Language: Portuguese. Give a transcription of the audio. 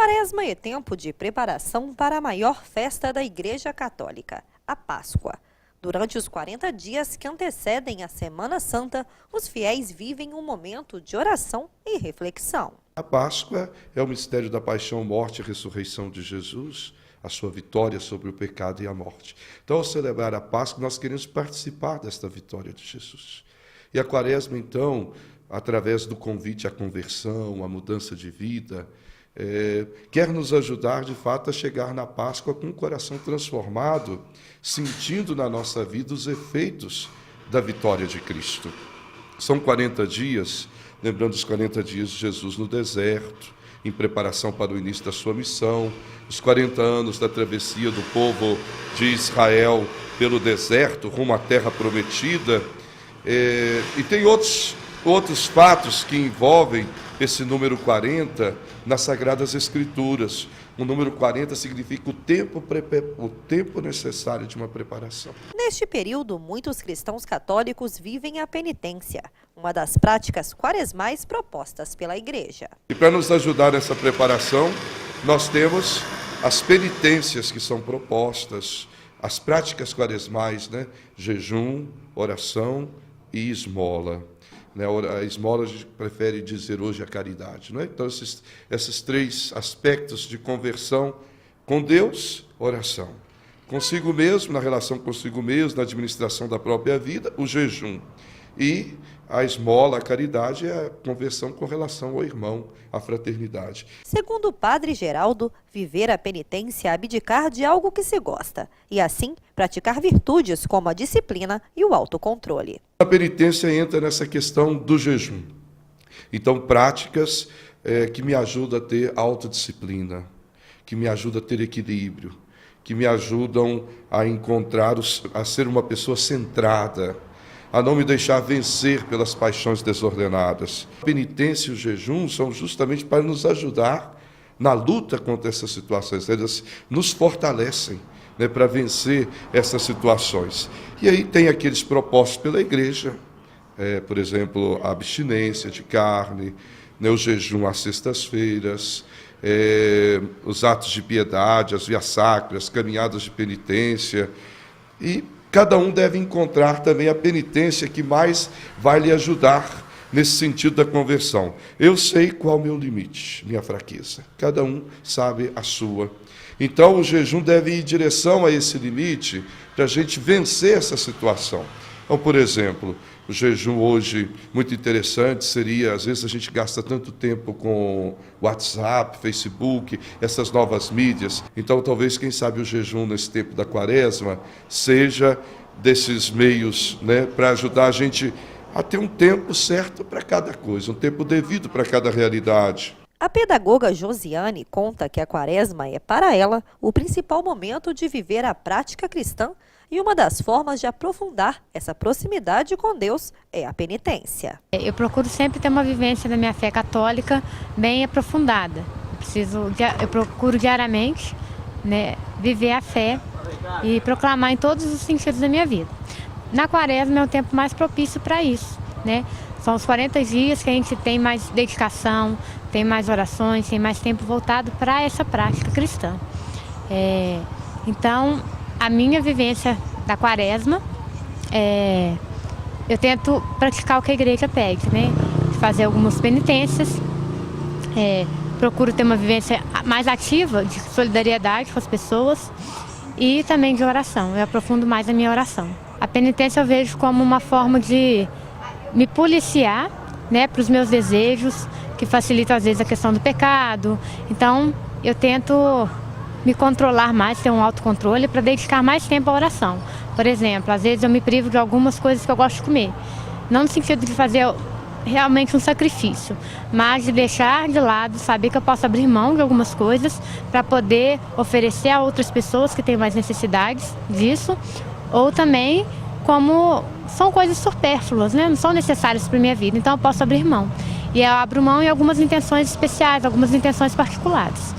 Quaresma é tempo de preparação para a maior festa da Igreja Católica, a Páscoa. Durante os 40 dias que antecedem a Semana Santa, os fiéis vivem um momento de oração e reflexão. A Páscoa é o mistério da paixão, morte e ressurreição de Jesus, a sua vitória sobre o pecado e a morte. Então, ao celebrar a Páscoa, nós queremos participar desta vitória de Jesus. E a Quaresma, então, através do convite à conversão, à mudança de vida, quer nos ajudar, de fato, a chegar na Páscoa com o coração transformado, sentindo na nossa vida os efeitos da vitória de Cristo. São 40 dias, lembrando os 40 dias de Jesus no deserto, em preparação para o início da sua missão, os 40 anos da travessia do povo de Israel pelo deserto, rumo à terra prometida, e tem outros fatos que envolvem esse número 40 nas Sagradas Escrituras. O número 40 significa o tempo necessário de uma preparação. Neste período, muitos cristãos católicos vivem a penitência, uma das práticas quaresmais propostas pela Igreja. E para nos ajudar nessa preparação, nós temos as penitências que são propostas, as práticas quaresmais, né? Jejum, oração e esmola. A esmola a gente prefere dizer hoje a caridade. Não é? Então, esses três aspectos de conversão com Deus, oração. Consigo mesmo, na relação consigo mesmo, na administração da própria vida, o jejum. E a esmola, a caridade, é a conversão com relação ao irmão, à fraternidade. Segundo o padre Geraldo, viver a penitência é abdicar de algo que se gosta e, assim, praticar virtudes como a disciplina e o autocontrole. A penitência entra nessa questão do jejum. Então, práticas que me ajudam a ter autodisciplina, que me ajudam a ter equilíbrio, que me ajudam a encontrar, a ser uma pessoa centrada, a não me deixar vencer pelas paixões desordenadas. A penitência e o jejum são justamente para nos ajudar na luta contra essas situações. Elas nos fortalecem, né, para vencer essas situações. E aí tem aqueles propostos pela Igreja, por exemplo, a abstinência de carne, né, o jejum às sextas-feiras, os atos de piedade, as vias sacras, caminhadas de penitência. E cada um deve encontrar também a penitência que mais vai lhe ajudar nesse sentido da conversão. Eu sei qual é o meu limite, minha fraqueza. Cada um sabe a sua. Então, o jejum deve ir em direção a esse limite para a gente vencer essa situação. Então, por exemplo, o jejum hoje, muito interessante, seria, às vezes a gente gasta tanto tempo com WhatsApp, Facebook, essas novas mídias. Então, talvez, quem sabe, o jejum nesse tempo da Quaresma seja desses meios, né, para ajudar a gente a ter um tempo certo para cada coisa, um tempo devido para cada realidade. A pedagoga Josiane conta que a Quaresma é, para ela, o principal momento de viver a prática cristã e uma das formas de aprofundar essa proximidade com Deus é a penitência. Eu procuro sempre ter uma vivência da minha fé católica bem aprofundada. Eu procuro diariamente, né, viver a fé e proclamar em todos os sentidos da minha vida. Na Quaresma é o tempo mais propício para isso, né? São os 40 dias que a gente tem mais dedicação, tem mais orações, tem mais tempo voltado para essa prática cristã. Então, a minha vivência da Quaresma, eu tento praticar o que a Igreja pede, né? Fazer algumas penitências, procuro ter uma vivência mais ativa de solidariedade com as pessoas e também de oração. Eu aprofundo mais a minha oração. A penitência eu vejo como uma forma de me policiar, né, para os meus desejos, que facilita às vezes a questão do pecado. Então, eu tento me controlar mais, ter um autocontrole para dedicar mais tempo à oração. Por exemplo, às vezes eu me privo de algumas coisas que eu gosto de comer. Não no sentido de fazer realmente um sacrifício, mas de deixar de lado, saber que eu posso abrir mão de algumas coisas para poder oferecer a outras pessoas que têm mais necessidades disso, ou também como são coisas supérfluas, né? Não são necessárias para a minha vida, então eu posso abrir mão. E eu abro mão em algumas intenções especiais, algumas intenções particulares.